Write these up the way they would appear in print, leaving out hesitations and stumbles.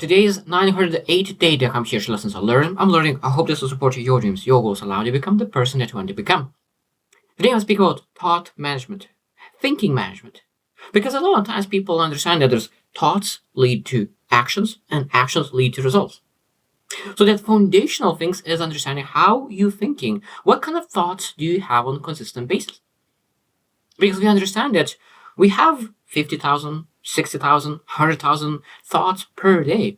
Today is 908th day that I'm here to listen to learn. I'm learning. I hope this will support your dreams, your goals, allow you to become the person that you want to become. Today I'll speak about thought management, thinking management. Because a lot of times people understand that there's thoughts lead to actions and actions lead to results. So that foundational things is understanding how you're thinking. What kind of thoughts do you have on a consistent basis? Because we understand that we have 50,000, 60,000, 100,000 thoughts per day.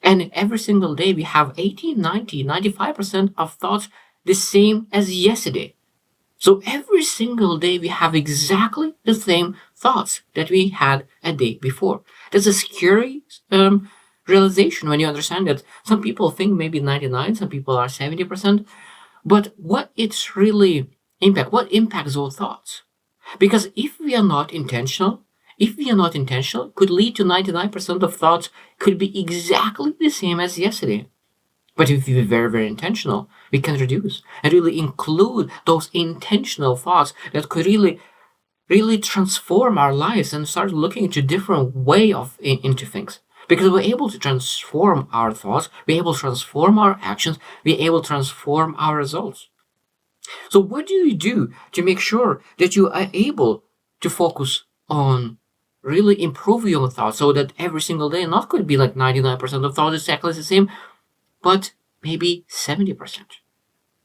And every single day we have 80, 90, 95% of thoughts the same as yesterday. So every single day we have exactly the same thoughts that we had a day before. That's a scary realization when you understand that some people think maybe 99, some people are 70%. But what it's really what impacts those thoughts? Because if we are not intentional, could lead to 99% of thoughts could be exactly the same as yesterday. But if we're very, very intentional, we can reduce and really include those intentional thoughts that could really transform our lives and start looking into different way into things. Because we're able to transform our thoughts, we're able to transform our actions, we're able to transform our results. So what do you do to make sure that you are able to focus on really improving your thoughts so that every single day not could be like 99% of thoughts exactly the same, but maybe 70%.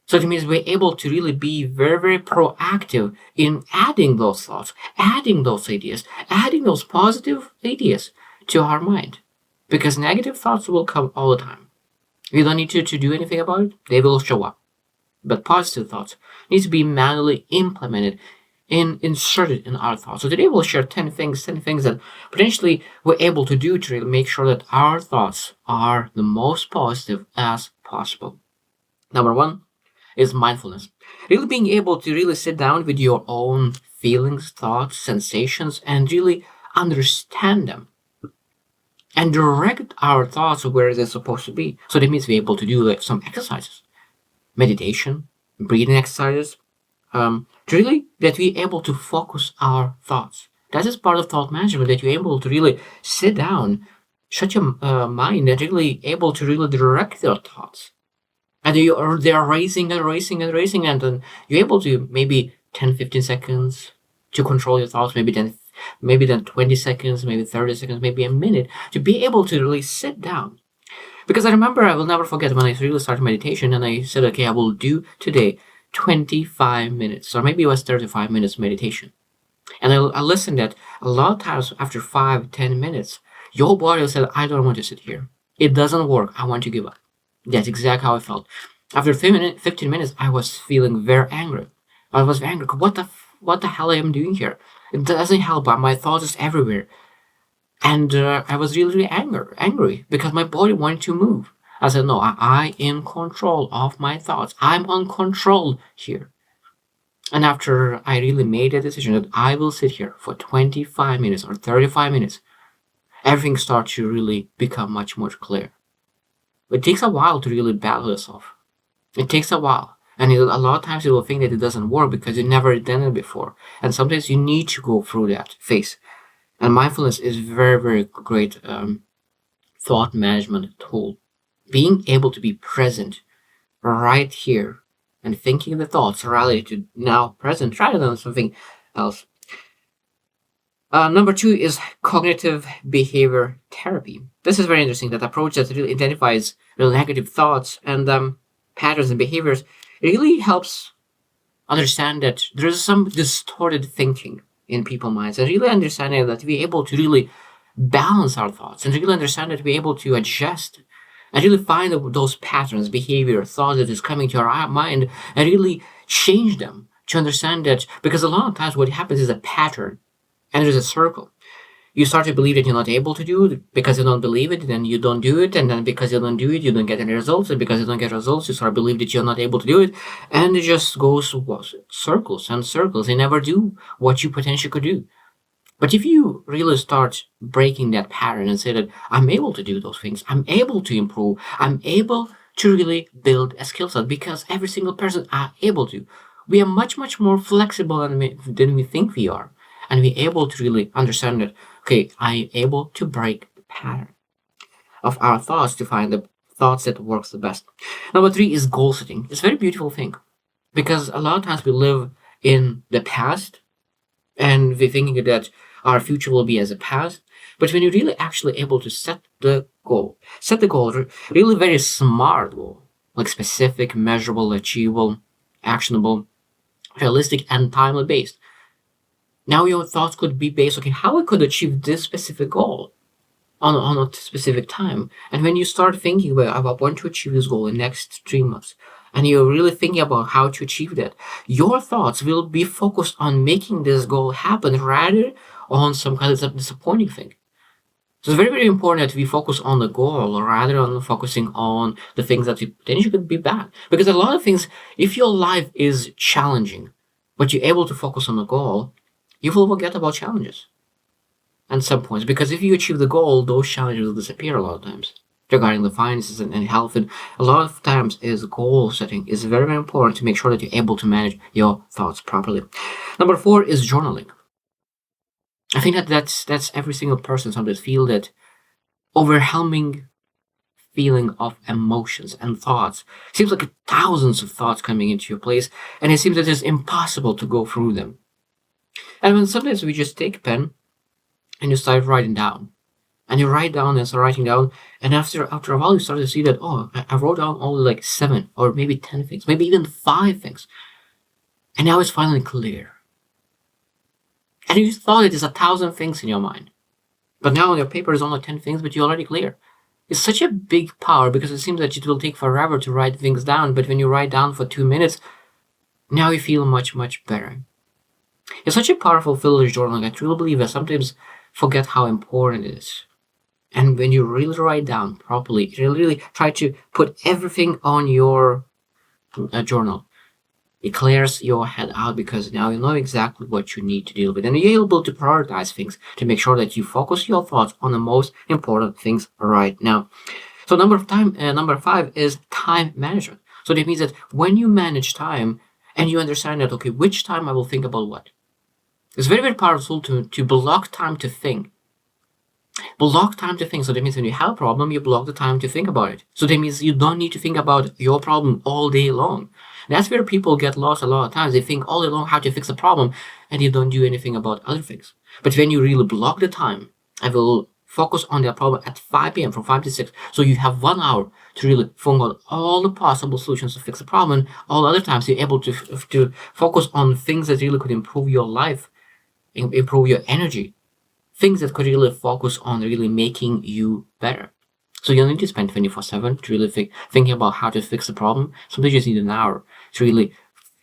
So it means we're able to really be very, very proactive in adding those thoughts, adding those ideas, adding those positive ideas to our mind. Because negative thoughts will come all the time. You don't need to do anything about it, they will show up. But positive thoughts need to be manually implemented and inserted in our thoughts. So today we'll share 10 things that potentially we're able to do to really make sure that our thoughts are the most positive as possible. Number one is mindfulness. Really being able to really sit down with your own feelings, thoughts, sensations, and really understand them and direct our thoughts where they're supposed to be. So that means we're able to do like some exercises, meditation, breathing exercises, really that we're able to focus our thoughts. That is part of thought management, that you're able to really sit down, shut your mind, and really able to really direct your thoughts. And they're racing and racing and racing, and then you're able to maybe 10, 15 seconds to control your thoughts, maybe then 20 seconds, maybe 30 seconds, maybe a minute, to be able to really sit down. Because I remember, I will never forget when I really started meditation and I said, okay, I will do today 25 minutes, or maybe it was 35 minutes meditation. And I listened that a lot of times after 5-10 minutes, your body will say, I don't want to sit here. It doesn't work. I want to give up. That's exactly how I felt. After 15 minutes, I was feeling very angry. I was angry. What the hell I am doing here? It doesn't help. My thoughts is everywhere. And I was really angry because my body wanted to move. I said, no, I in control of my thoughts. I'm on control here. And after I really made a decision that I will sit here for 25 minutes or 35 minutes, everything starts to really become much more clear. It takes a while to really battle yourself. It takes a while. And a lot of times you will think that it doesn't work because you never done it before. And sometimes you need to go through that phase. And mindfulness is very, very great thought management tool. Being able to be present right here and thinking the thoughts rather to now present rather than something else. Number two is cognitive behavior therapy. This is very interesting. That approach that really identifies real negative thoughts and patterns and behaviors. It really helps understand that there's some distorted thinking in people's minds, and really understanding that we're able to really balance our thoughts and really understand that we're able to adjust and really find those patterns, behavior, thoughts that is coming to our mind and really change them to understand that, because a lot of times what happens is a pattern and there's a circle. You start to believe that you're not able to do it because you don't believe it, then you don't do it, and then because you don't do it, you don't get any results, and because you don't get results, you start to believe that you're not able to do it, and it just goes circles and circles. You never do what you potentially could do. But if you really start breaking that pattern and say that I'm able to do those things, I'm able to improve, I'm able to really build a skill set, because every single person are able to. We are much, much more flexible than we think we are. And we're able to really understand that, okay, I'm able to break the pattern. of our thoughts to find the thoughts that works the best. Number three is goal setting. It's a very beautiful thing because a lot of times we live in the past and we're thinking that our future will be as a past. But when you're really actually able to set the goal, really very smart goal, like specific, measurable, achievable, actionable, realistic, and timely based. Now your thoughts could be based, okay, how I could achieve this specific goal on a specific time. And when you start thinking about, I want to achieve this goal in the next 3 months, and you're really thinking about how to achieve that, your thoughts will be focused on making this goal happen rather on some kind of disappointing thing. So it's very, very important that we focus on the goal rather than focusing on the things that potentially could be bad. Because a lot of things, if your life is challenging, but you're able to focus on the goal, you will forget about challenges at some points. Because if you achieve the goal, those challenges will disappear a lot of times regarding the finances and health. And a lot of times is goal setting is very, very important to make sure that you're able to manage your thoughts properly. Number four is journaling. I think that's every single person sometimes feel that overwhelming feeling of emotions and thoughts. Seems like thousands of thoughts coming into your place, and it seems that it's impossible to go through them. And when sometimes we just take a pen and you start writing down, and you write down and start writing down, and after a while you start to see that, oh, I wrote down only like 7 or maybe 10 things, maybe even 5 things, and now it's finally clear. And you thought it is 1,000 things in your mind. But now on your paper is only 10 things, but you're already clear. It's such a big power because it seems that it will take forever to write things down. But when you write down for 2 minutes, now you feel much, much better. It's such a powerful village journaling. I truly believe I sometimes forget how important it is. And when you really write down properly, you really try to put everything on your journal. It clears your head out because now you know exactly what you need to deal with, and you're able to prioritize things to make sure that you focus your thoughts on the most important things right now. So number 5 is time management. So that means that when you manage time and you understand that, okay, which time I will think about what. It's very, very powerful to block time to think. Block time to think. So that means when you have a problem, you block the time to think about it. So that means you don't need to think about your problem all day long. That's where people get lost a lot of times. They think all day long how to fix a problem and you don't do anything about other things. But when you really block the time, I will focus on that problem at 5 p.m. from 5 to 6. So you have 1 hour to really think out all the possible solutions to fix a problem. All other times you're able to focus on things that really could improve your life, improve your energy, things that could really focus on really making you better. So you don't need to spend 24/7 to really thinking about how to fix the problem. Sometimes you just need an hour to really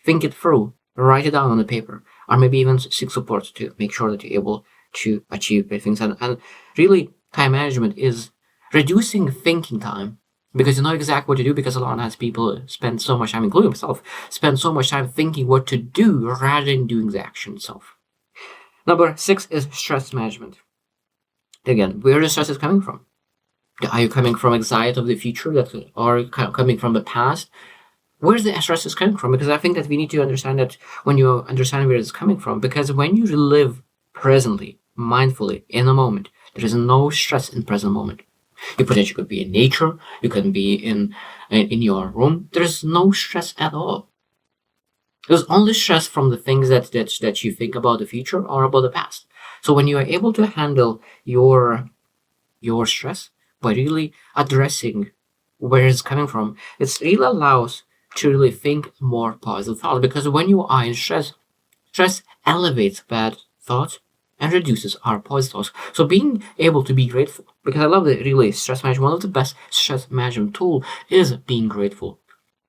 think it through, write it down on the paper, or maybe even seek support to make sure that you're able to achieve great things. And really, time management is reducing thinking time because you know exactly what to do, because a lot of times people spend so much time, including myself, spend so much time thinking what to do rather than doing the action itself. Number 6 is stress management. Again, where the stress is coming from? Are you coming from anxiety of the future, or coming from the past? Where's the stress is coming from? Because I think that we need to understand that when you understand where it's coming from, because when you live presently, mindfully, in the moment, there is no stress in present moment. You potentially could be in nature, you can be in your room. There's no stress at all. There's only stress from the things that you think about the future or about the past. So when you are able to handle your stress by really addressing where it's coming from, it really allows to really think more positive thoughts. Because when you are in stress elevates bad thoughts and reduces our positive thoughts. So being able to be grateful, because I love that really stress management, one of the best stress management tool is being grateful,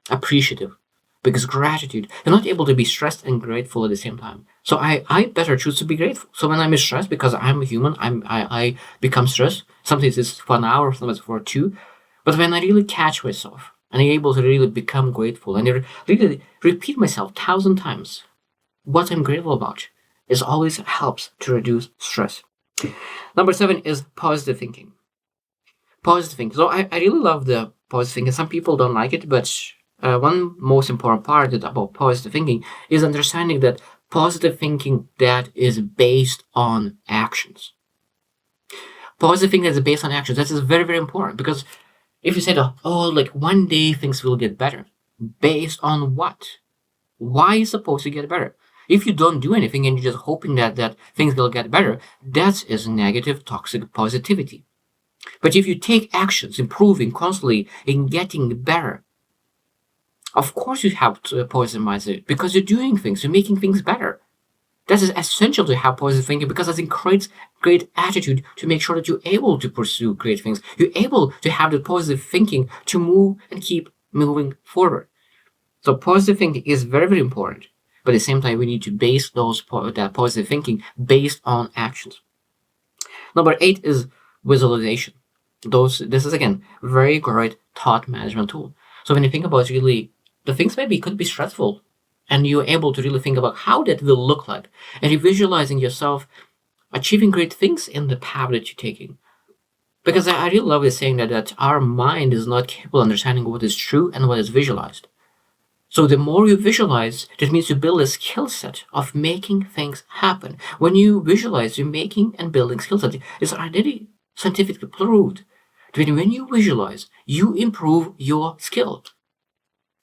appreciative. Because gratitude, you're not able to be stressed and grateful at the same time. So I better choose to be grateful. So when I'm stressed, because I'm a human, I become stressed. Sometimes it's for an hour, sometimes for 2. But when I really catch myself and I'm able to really become grateful and really repeat myself 1,000 times what I'm grateful about, it always helps to reduce stress. Number 7 is positive thinking. Positive thinking. So I really love the positive thinking. Some people don't like it, but one most important part about positive thinking is understanding that positive thinking that is based on actions. Positive thinking is based on actions. That is very, very important, because if you say that, oh, like one day things will get better, based on what? Why is supposed to get better? If you don't do anything and you're just hoping that things will get better, that is negative, toxic positivity. But if you take actions, improving constantly and getting better, of course you have to positive mindset, because you're doing things, you're making things better. That is essential to have positive thinking, because it creates great attitude to make sure that you're able to pursue great things. You're able to have the positive thinking to move and keep moving forward. So positive thinking is very, very important. But at the same time, we need to base that positive thinking based on actions. Number 8 is visualization. This is again very great thought management tool. So when you think about really the things maybe could be stressful, and you're able to really think about how that will look like, and you're visualizing yourself achieving great things in the path that you're taking. Because I really love this saying that our mind is not capable of understanding what is true and what is visualized. So the more you visualize, that means you build a skill set of making things happen. When you visualize, you're making and building skill set. It's already scientifically proved that when you visualize, you improve your skill.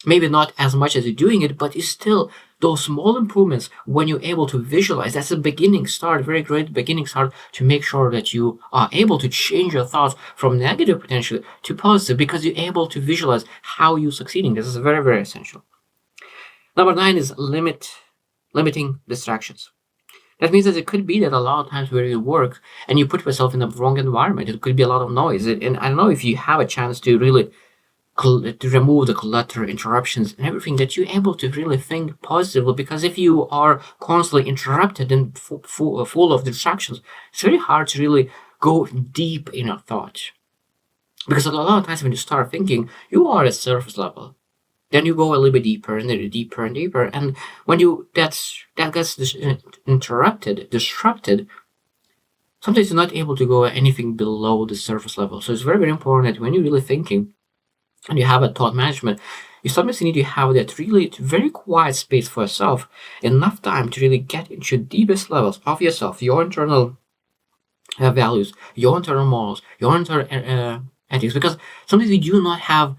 Maybe not as much as you're doing it, but it's still those small improvements when you're able to visualize. That's a beginning start, very great beginning start, to make sure that you are able to change your thoughts from negative potentially to positive, because you're able to visualize how you're succeeding. This is very, very essential. Number 9 is limiting distractions. That means that it could be that a lot of times where you work and you put yourself in the wrong environment, it could be a lot of noise. And I don't know if you have a chance to really to remove the clutter, interruptions, and everything, that you're able to really think positively. Because if you are constantly interrupted and full of distractions, it's very hard to really go deep in your thoughts. Because a lot of times when you start thinking, you are at surface level. Then you go a little bit deeper and deeper and deeper. And when that gets disrupted, sometimes you're not able to go anything below the surface level. So it's very, very important that when you're really thinking, and you have a thought management, you sometimes need to have that really very quiet space for yourself, enough time to really get into deepest levels of yourself, your internal values, your internal morals, your internal ethics. Because sometimes we do not have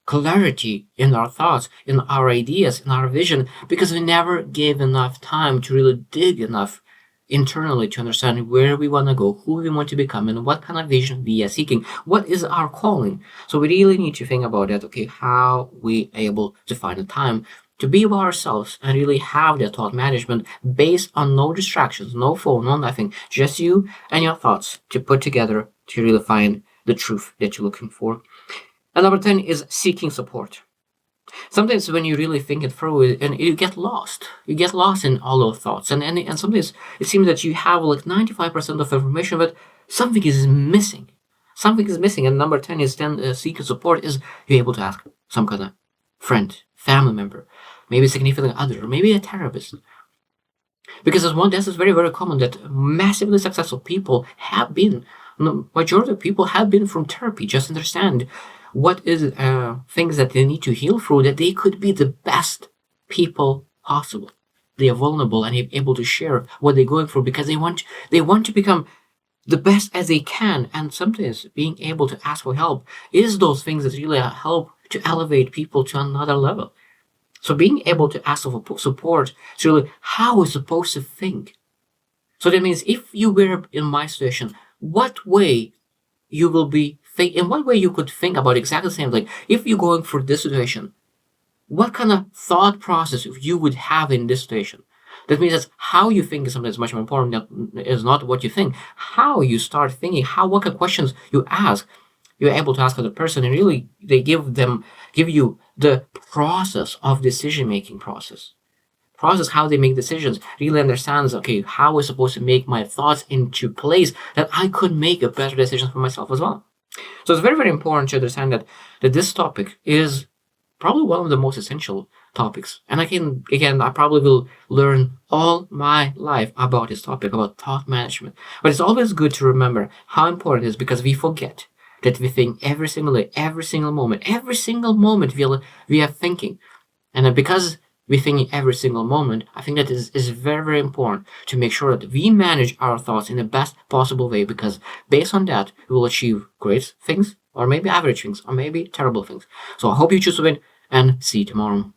clarity in our thoughts, in our ideas, in our vision, because we never gave enough time to really dig enough internally to understand where we want to go, who we want to become, and what kind of vision we are seeking. What is our calling? So we really need to think about that. Okay, how we able to find the time to be with ourselves and really have that thought management based on no distractions, no phone, no nothing, just you and your thoughts to put together to really find the truth that you're looking for. And number 10 is seeking support. Sometimes when you really think it through, and you get lost in all those thoughts, and sometimes it seems that you have like 95% of information, but something is missing. And number 10 is then seeking support. Is you're able to ask some kind of friend, family member, maybe a significant other, or maybe a therapist. Because this is very, very common that massively successful people have been, the majority of people have been from therapy. Just understand what is things that they need to heal through, that they could be the best people possible. They are vulnerable and able to share what they're going through, because they want to become the best as they can. And sometimes being able to ask for help is those things that really help to elevate people to another level. So being able to ask for support is really how we're supposed to think. So that means if you were in my situation, what way you will be in what way you could think about exactly the same. Like if you're going through this situation, what kind of thought process you would have in this situation? That means that how you think is sometimes much more important. That is not what you think. How you start thinking, what kind of questions you ask, you're able to ask the person, and really they give you the process of decision-making process, how they make decisions, really understands, okay, how we're supposed to make my thoughts into place that I could make a better decision for myself as well. So it's very, very important to understand that this topic is probably one of the most essential topics. And I probably will learn all my life about this topic, about thought management. But it's always good to remember how important it is, because we forget that we think every single day, every single moment we are thinking. And because we think in every single moment, I think that is very, very important to make sure that we manage our thoughts in the best possible way, because based on that, we will achieve great things, or maybe average things, or maybe terrible things. So I hope you choose to win, and see you tomorrow.